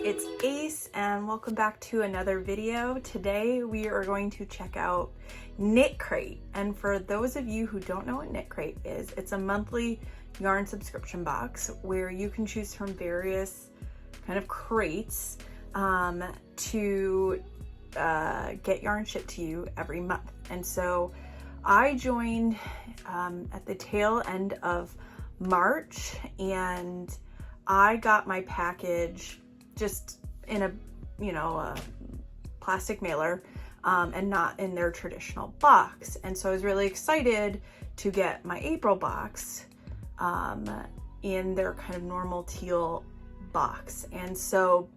it's Ace and welcome back to another video. Today we are going to check out Knitcrate, and for those of you who don't know what Knitcrate is, it's a monthly yarn subscription box where you can choose from various kind of crates to get yarn shipped to you every month. And so I joined at the tail end of March, and I got my package just in a plastic mailer and not in their traditional box. And so I was really excited to get my April box in their kind of normal teal box. And so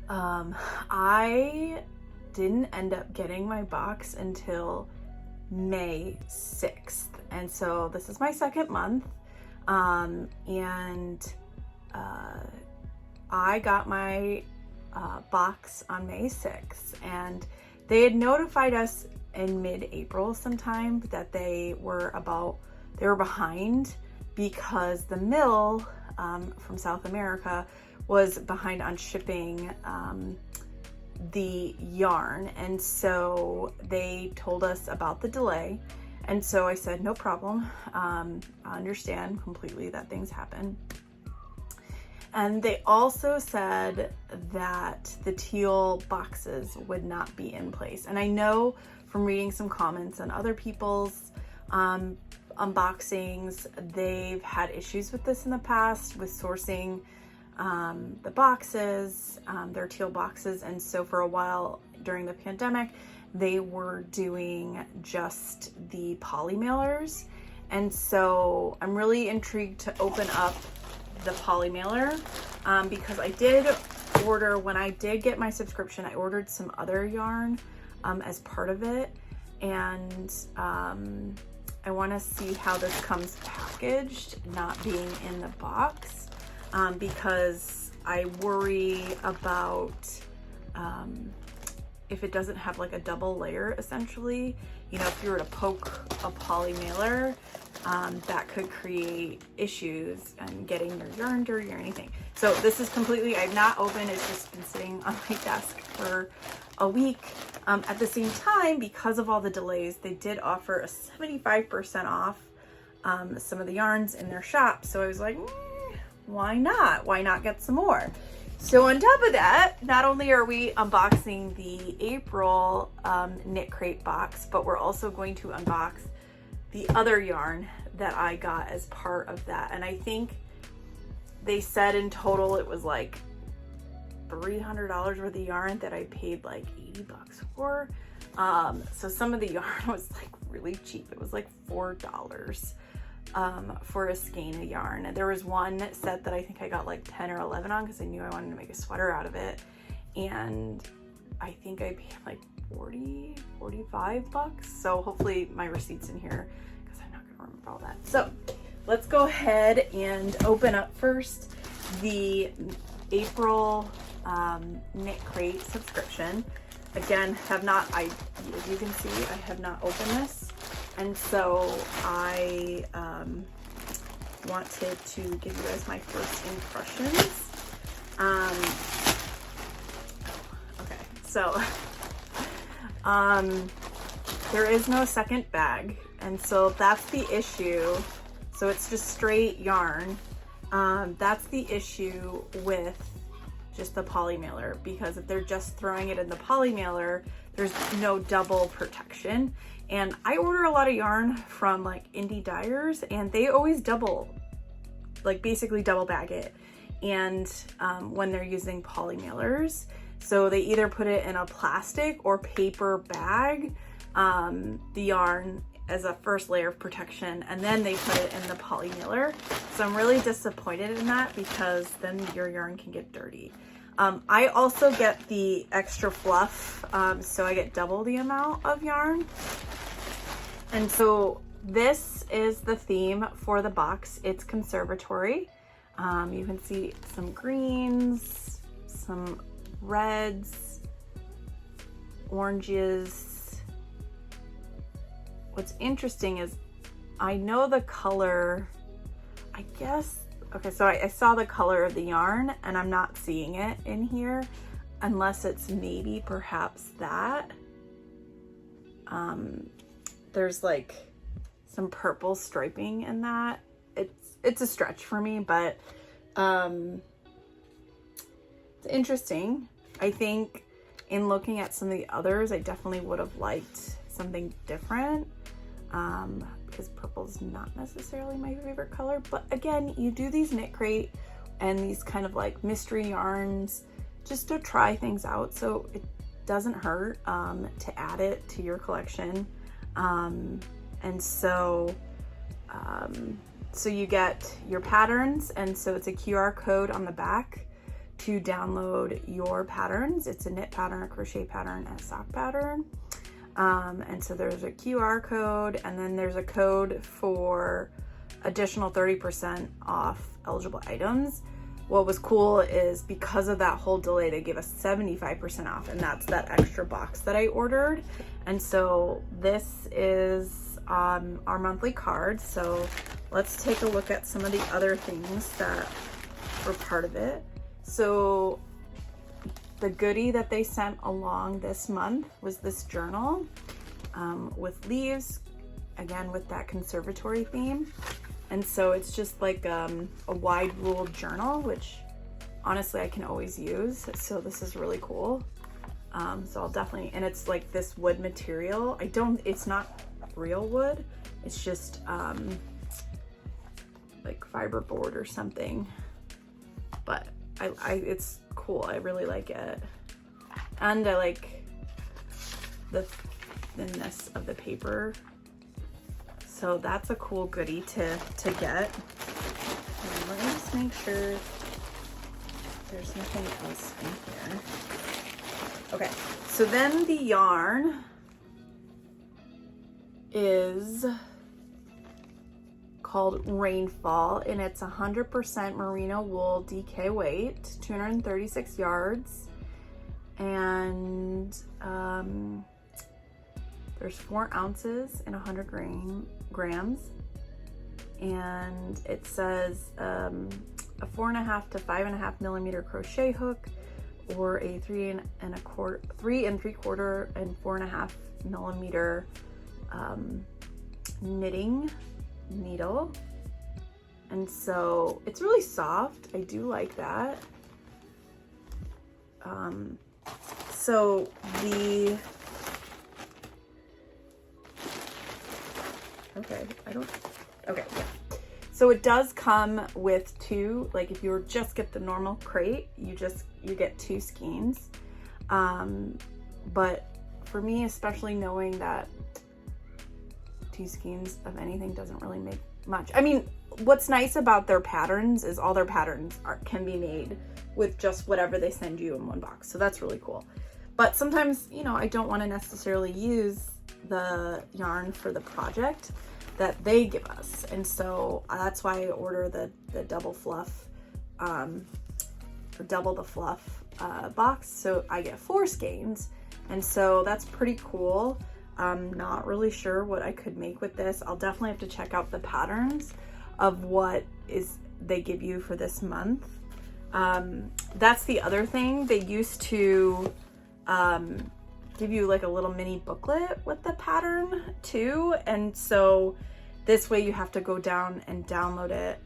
I didn't end up getting my box until May 6th. And so this is my second month. I got my box on May 6th, and they had notified us in mid-April sometime that they were behind because the mill from South America was behind on shipping the yarn. And so they told us about the delay. And so I said, no problem. I understand completely that things happen. And they also said that the teal boxes would not be in place. And I know from reading some comments on other people's unboxings, they've had issues with this in the past with sourcing the boxes, their teal boxes. And so for a while during the pandemic, they were doing just the poly mailers. And so I'm really intrigued to open up the poly mailer because I did order, when I did get my subscription, I ordered some other yarn as part of it. And I want to see how this comes packaged, not being in the box, because I worry about if it doesn't have like a double layer, essentially. If you were to poke a poly mailer, that could create issues and getting your yarn dirty or anything. So this is completely, I've not opened, it's just been sitting on my desk for a week. At the same time, because of all the delays, they did offer a 75% off some of the yarns in their shop. So I was like, why not? Why not get some more? So on top of that, not only are we unboxing the April Knitcrate box, but we're also going to unbox the other yarn that I got as part of that. And I think they said in total it was like $300 worth of yarn that I paid like 80 bucks for. So some of the yarn was like really cheap. It was like $4 for a skein of yarn. And there was one set that I think I got like 10 or 11 on because I knew I wanted to make a sweater out of it. And I think I paid like 40, 45 bucks. So hopefully my receipt's in here because I'm not gonna remember all that. So let's go ahead and open up first the April Knitcrate subscription. Again, as you can see, I have not opened this. And so I wanted to give you guys my first impressions. Okay, so there is no second bag, and so that's the issue. So it's just straight yarn. That's the issue with just the poly mailer, because if they're just throwing it in the poly mailer, there's no double protection. And I order a lot of yarn from like indie dyers, and they always basically double bag it. And when they're using poly mailers, so they either put it in a plastic or paper bag, the yarn as a first layer of protection, and then they put it in the poly mailer. So I'm really disappointed in that because then your yarn can get dirty. I also get the extra fluff, so I get double the amount of yarn. And so this is the theme for the box. It's conservatory. You can see some greens, some reds, oranges. What's interesting is I know the color, I guess Okay, so I saw the color of the yarn and I'm not seeing it in here unless it's maybe perhaps that. There's like some purple striping in that. It's a stretch for me, but it's interesting. I think in looking at some of the others, I definitely would have liked something different, because purple is not necessarily my favorite color. But again, you do these Knitcrate and these kind of like mystery yarns just to try things out, so it doesn't hurt to add it to your collection. And so you get your patterns, and so it's a QR code on the back to download your patterns. It's a knit pattern, a crochet pattern, and a sock pattern. And so there's a QR code, and then there's a code for additional 30% off eligible items. What was cool is because of that whole delay, they gave us 75% off, and that's that extra box that I ordered. And so this is our monthly card. So let's take a look at some of the other things that were part of it. So the goodie that they sent along this month was this journal with leaves, again with that conservatory theme. And so it's just like a wide ruled journal, which honestly I can always use. So this is really cool. So I'll definitely, and it's like this wood material. It's not real wood. It's just like fiberboard or something. But it's cool. I really like it. And I like the thinness of the paper. So that's a cool goodie to get. And let me just make sure there's nothing else in here. Okay, so then the yarn is called Rainfall, and it's 100% merino wool DK weight, 236 yards, and there's 4 ounces and 100 grams, and it says a 4.5 to 5.5 millimeter crochet hook, or a 3 3/4 and 4.5 millimeter knitting needle. And so it's really soft. I do like that. So the yeah. So it does come with 2, like if you just get the normal crate, you get 2 skeins. But for me, especially knowing that 2 skeins of anything doesn't really make much. I mean, what's nice about their patterns is all their patterns can be made with just whatever they send you in one box. So that's really cool. But sometimes, you know, I don't want to necessarily use the yarn for the project that they give us. And so that's why I order the double fluff, or double the fluff box. So I get 4 skeins. And so that's pretty cool. I'm not really sure what I could make with this. I'll definitely have to check out the patterns of what they give you for this month. That's the other thing. They used to give you like a little mini booklet with the pattern too. And so this way you have to go down and download it,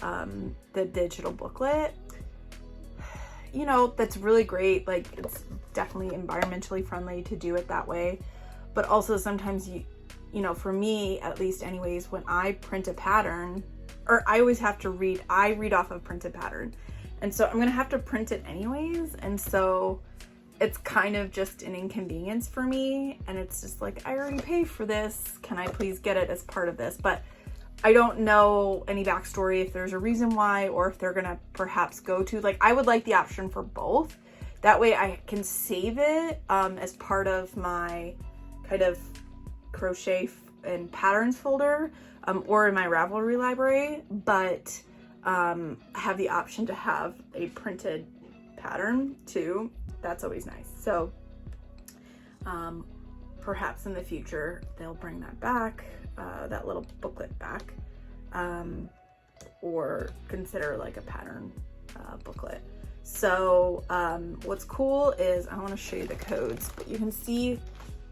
the digital booklet. You know, that's really great. Like, it's definitely environmentally friendly to do it that way. But also sometimes you know, for me at least anyways, when I print a pattern, or I always have to read off of printed pattern. And so I'm gonna have to print it anyways. And so it's kind of just an inconvenience for me. And it's just like, I already paid for this. Can I please get it as part of this? But I don't know any backstory, if there's a reason why, or if they're gonna perhaps go to, like, I would like the option for both. That way I can save it as part of my kind of crochet and patterns folder, or in my Ravelry library, but have the option to have a printed pattern too. That's always nice. So perhaps in the future they'll bring that back, that little booklet back. or consider like a pattern booklet. So what's cool is, I want to show you the codes, but you can see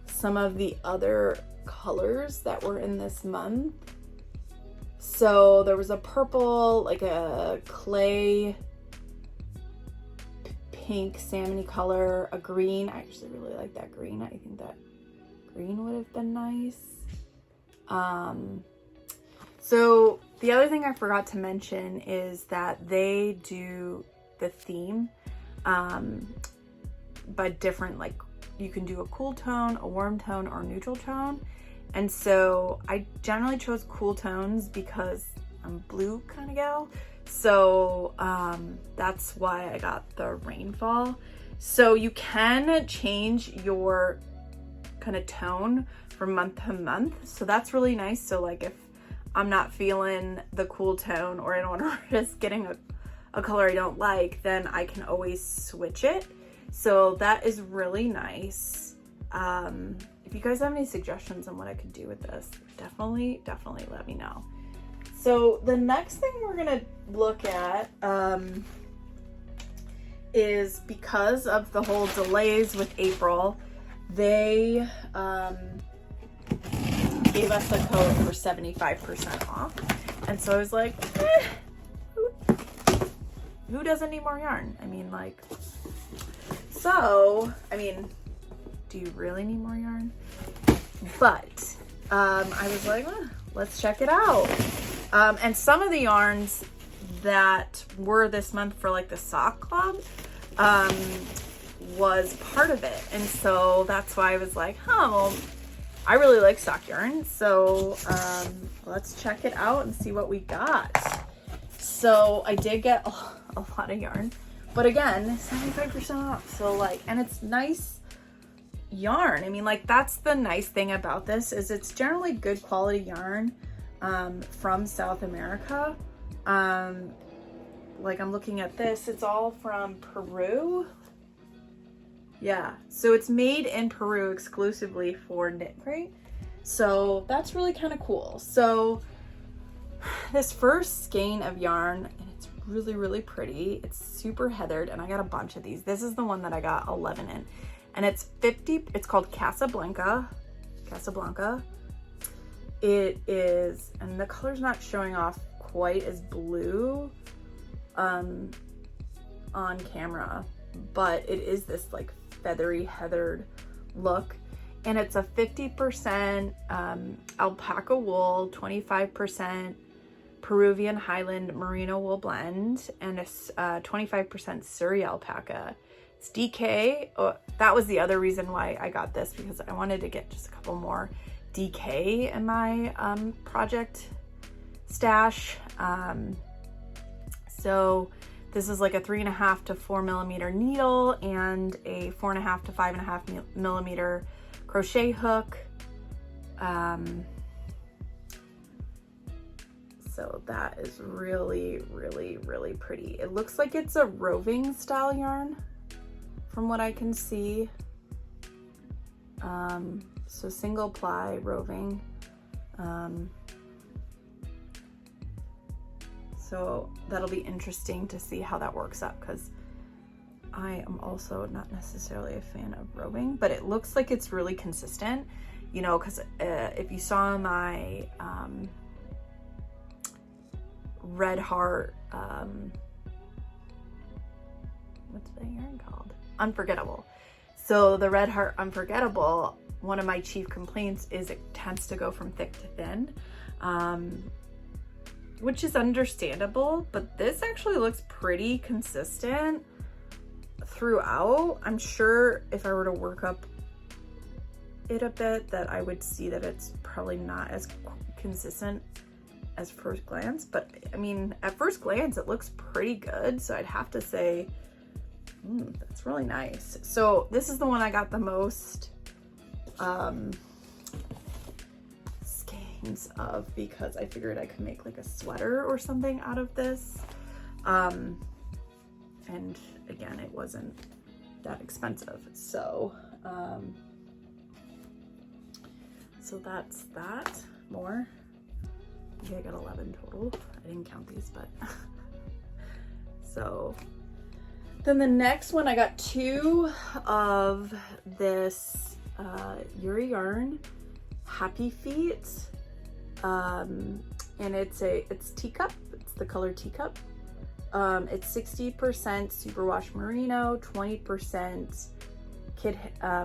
some of the other colors that were in this month. So there was a purple, like a clay pink salmon color, a green. I actually really like that green. I think that green would have been nice. So the other thing I forgot to mention is that they do the theme by different, like you can do a cool tone, a warm tone, or neutral tone. And so I generally chose cool tones because I'm a blue kind of gal. So that's why I got the rainfall. So you can change your kind of tone from month to month. So that's really nice. So like if I'm not feeling the cool tone, or I don't want to risk getting a color I don't like, then I can always switch it. So that is really nice. If you guys have any suggestions on what I could do with this, definitely let me know. So the next thing we're gonna look at is, because of the whole delays with April, they gave us a code for 75% off. And so I was like, who doesn't need more yarn? I mean, like, so, I mean, do you really need more yarn? But I was like, let's check it out. And some of the yarns that were this month for like the sock club was part of it. And so that's why I was like, well, I really like sock yarn. So let's check it out and see what we got. So I did get a lot of yarn, but again, 75% off. So like, and it's nice yarn. I mean, like, that's the nice thing about this, is it's generally good quality yarn from South America. Like, I'm looking at this, it's all from Peru. Yeah, so it's made in Peru exclusively for Knitcrate. So that's really kind of cool. So this first skein of yarn, and it's really pretty. It's super heathered, and I got a bunch of these. This is the one that I got 11 in. And it's 50, it's called Casablanca. It is, and the color's not showing off quite as blue on camera, but it is this like feathery heathered look. And it's a 50% alpaca wool, 25% Peruvian Highland merino wool blend, and a 25% Surrey alpaca. It's DK. Oh, that was the other reason why I got this, because I wanted to get just a couple more DK in my project stash. So this is like a 3.5 to 4 millimeter needle and a 4.5 to 5.5 millimeter crochet hook. So that is really pretty. It looks like it's a roving style yarn from what I can see. So single ply roving. So that'll be interesting to see how that works up, because I am also not necessarily a fan of roving, but it looks like it's really consistent, you know, because if you saw my Red Heart, what's that yarn called? Unforgettable. So the Red Heart Unforgettable, one of my chief complaints is it tends to go from thick to thin, which is understandable, but this actually looks pretty consistent throughout. I'm sure if I were to work up it a bit, that I would see that it's probably not as consistent as first glance, but I mean, at first glance it looks pretty good, so I'd have to say that's really nice. So this is the one I got the most skeins of, because I figured I could make like a sweater or something out of this, and again, it wasn't that expensive. So so that's that. More think I got 11 total. I didn't count these, but so then the next one, I got 2 of this Yuri yarn Happy Feet, and it's teacup. It's the color teacup. It's 60% superwash merino, 20% kid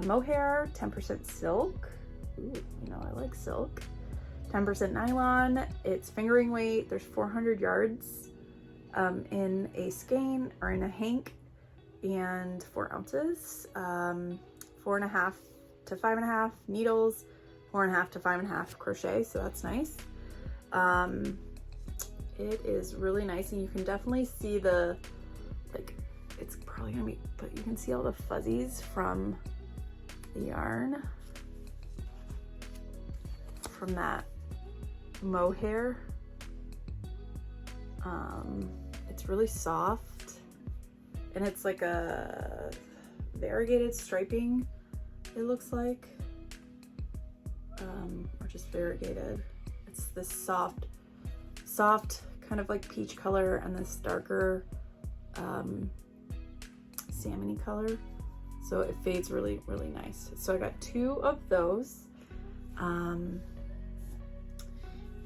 mohair, 10% silk. Ooh, you know, I like silk. 10% nylon. It's fingering weight. There's 400 yards in a skein or in a hank, and 4 ounces. 4.5 to 5.5 needles, 4.5 to 5.5 crochet. So that's nice. It is really nice, and you can definitely see the, like, it's probably gonna be, but you can see all the fuzzies from the yarn, from that mohair. It's really soft, and it's like a variegated striping, it looks like, or just variegated. It's this soft kind of like peach color, and this darker salmony color, so it fades really, really nice. So I got 2 of those, and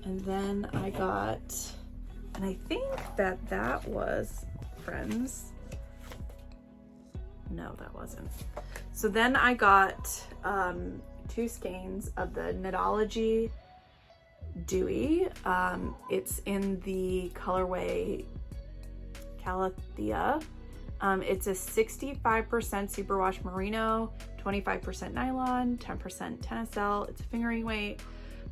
then I got, and I think that was, friends, no, that wasn't. So then I got 2 skeins of the Knitology Dewy. It's in the colorway Calathea. It's a 65% superwash merino, 25% nylon, 10% tencel. It's fingering weight,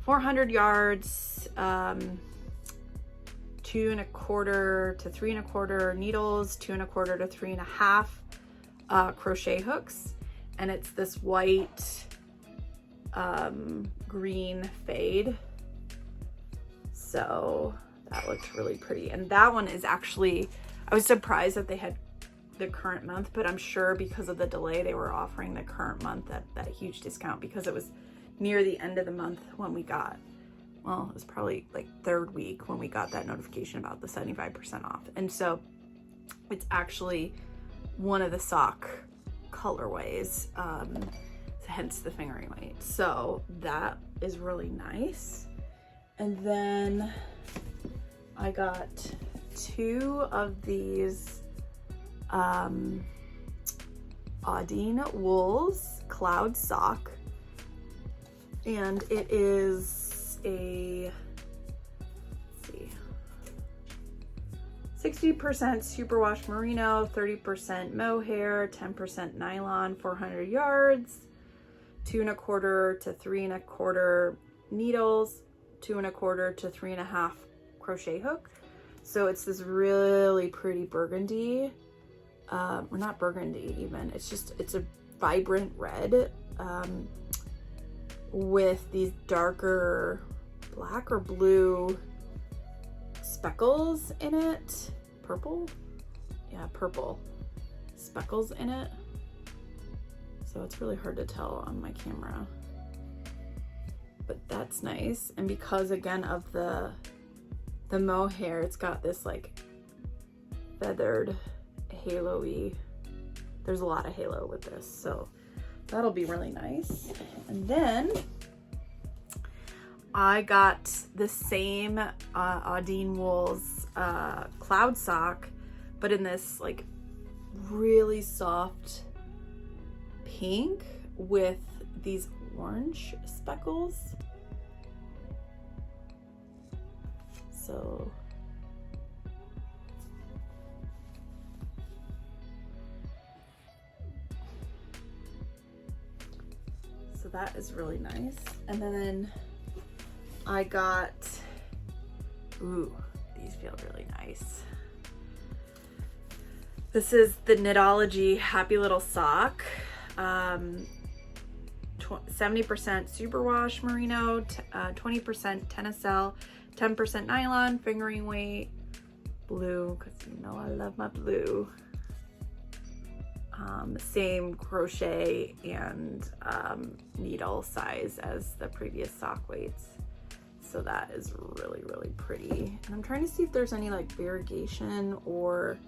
400 yards, 2.25 to 3.25 needles, 2.25 to 3.5 crochet hooks, and it's this white green fade. So that looks really pretty. And that one is actually, I was surprised that they had the current month, but I'm sure because of the delay, they were offering the current month at that huge discount, because it was near the end of the month when we got, well, it was probably like 3rd week when we got that notification about the 75% off. And so it's actually one of the sock colorways, hence the fingering weight. So that is really nice. And then I got 2 of these Audine Wools Cloud Sock, and it is a, let's see, 60% superwash merino, 30% mohair, 10% nylon, 400 yards, 2.25 to 3.25 needles, 2.25 to 3.5 crochet hook. So it's this really pretty burgundy, or not burgundy even, it's a vibrant red with these darker black or blue speckles in it. Purple? Yeah, purple speckles in it. So it's really hard to tell on my camera, but that's nice. And because again of the mohair, it's got this like feathered halo-y, there's a lot of halo with this, so that'll be really nice. And then I got the same Audine Wools cloud sock, but in this like really soft pink with these orange speckles. So that is really nice. And then I got, ooh, these feel really nice. This is the Knitology Happy Little Sock. 70% superwash merino, 20% tencel, 10% nylon, fingering weight, blue, because you know I love my blue. Same crochet and needle size as the previous sock weights. So that is really, really pretty. And I'm trying to see if there's any like variegation or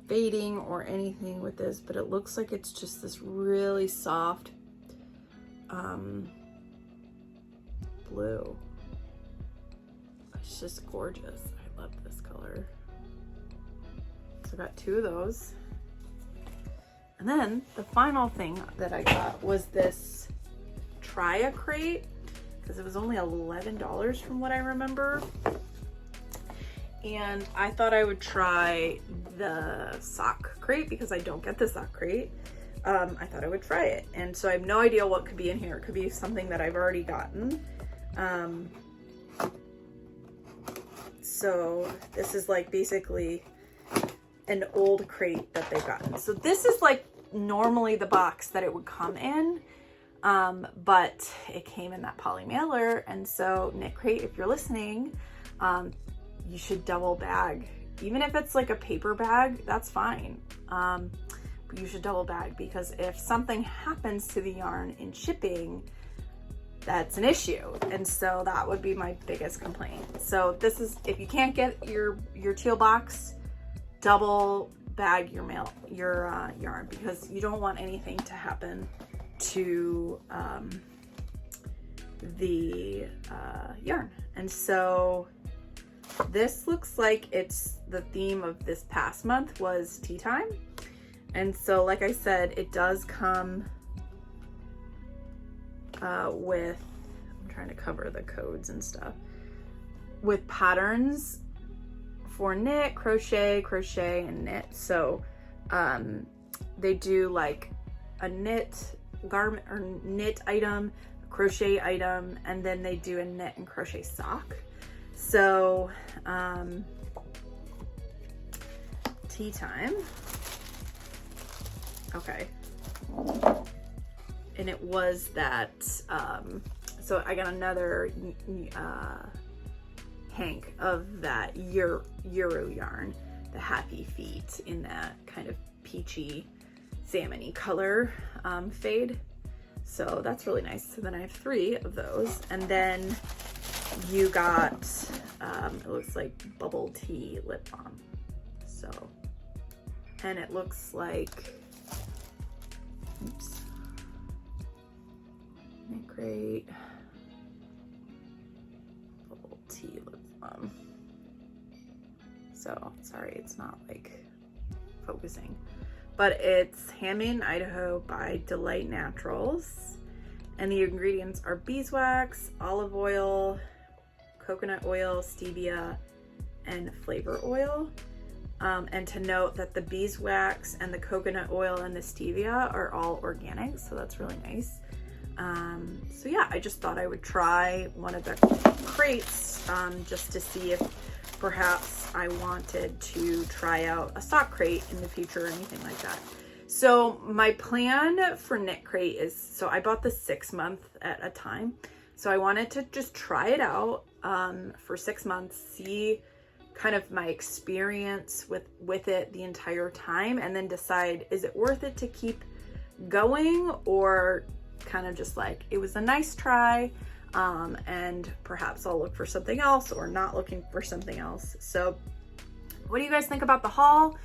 fading or anything with this, but it looks like it's just this really soft blue. It's just gorgeous. I love this color. So I got 2 of those. And then the final thing that I got was this Knitcrate, because it was only $11 from what I remember. And I thought I would try the sock crate because I don't get the sock crate. I thought I would try it. And so I have no idea what could be in here. It could be something that I've already gotten. So this is like basically an old crate that they've gotten. So this is like normally the box that it would come in, but it came in that poly mailer. And so Knitcrate, if you're listening, you should double bag. Even if it's like a paper bag, that's fine. But you should double bag, because if something happens to the yarn in shipping, that's an issue. And so that would be my biggest complaint. So this is, if you can't get your teal box, double bag your yarn, because you don't want anything to happen to the yarn. And so this looks like it's the theme of this past month was tea time. And so like I said, it does come with, I'm trying to cover the codes and stuff, with patterns for knit, crochet, and knit. So they do like a knit garment or knit item, a crochet item, and then they do a knit and crochet sock. So tea time. Okay. And it was that, so I got another hank of that Euro yarn, the Happy Feet, in that kind of peachy salmon-y color fade. So that's really nice. So then I have 3 of those. And then you got, it looks like bubble tea lip balm. So, and it looks like, oops, Knitcrate bubble tea lip balm. So sorry, it's not like focusing, but it's handmade in Idaho by Delight Naturals, and the ingredients are beeswax, olive oil, coconut oil, stevia, and flavor oil. And to note that the beeswax and the coconut oil and the stevia are all organic, so that's really nice. So yeah, I just thought I would try one of the crates just to see if perhaps I wanted to try out a sock crate in the future or anything like that. So my plan for Knitcrate is, so I bought the 6 month at a time. So I wanted to just try it out for 6 months, see kind of my experience with it the entire time, and then decide, is it worth it to keep going, or kind of just like, it was a nice try, and perhaps I'll look for something else, or not looking for something else. So what do you guys think about the haul?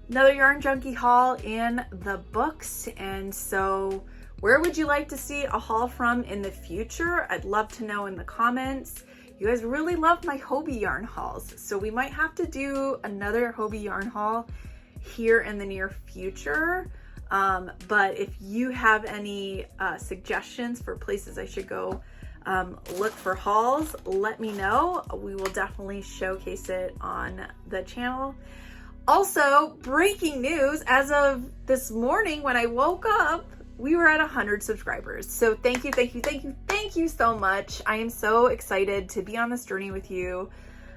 Another Yarnjunkie haul in the books. And so where would you like to see a haul from in the future? I'd love to know in the comments. You guys really love my Hobbii yarn hauls, so we might have to do another Hobbii yarn haul here in the near future. But if you have any suggestions for places I should go look for hauls, let me know. We will definitely showcase it on the channel. Also, breaking news, as of this morning when I woke up, we were at 100 subscribers. So thank you so much. I am so excited to be on this journey with you.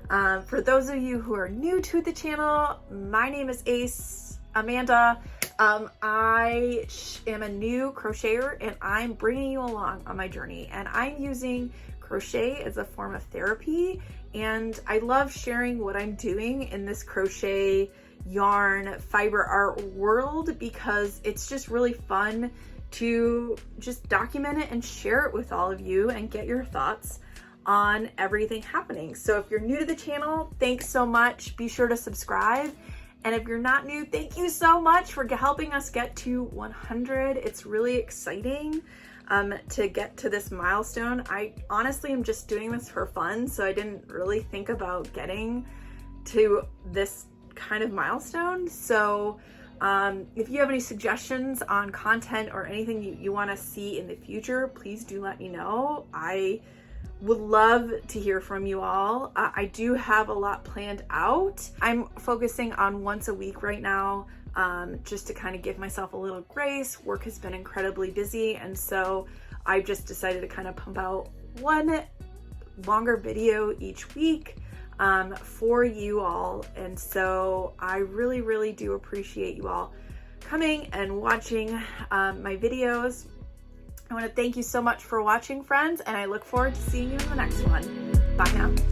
For those of you who are new to the channel, my name is Amanda. I am a new crocheter, and I'm bringing you along on my journey, and I'm using crochet as a form of therapy, and I love sharing what I'm doing in this crochet yarn fiber art world, because it's just really fun to just document it and share it with all of you and get your thoughts on everything happening. So if you're new to the channel, thanks so much. Be sure to subscribe. And if you're not new, thank you so much for helping us get to 100. It's really exciting to get to this milestone. I honestly am just doing this for fun, so I didn't really think about getting to this kind of milestone. So if you have any suggestions on content or anything you want to see in the future, please do let me know. I would love to hear from you all. I do have a lot planned out. I'm focusing on once a week right now, just to kind of give myself a little grace. Work has been incredibly busy, and so I've just decided to kind of pump out one longer video each week for you all. And so I really, really do appreciate you all coming and watching my videos. I want to thank you so much for watching, friends, and I look forward to seeing you in the next one. Bye now.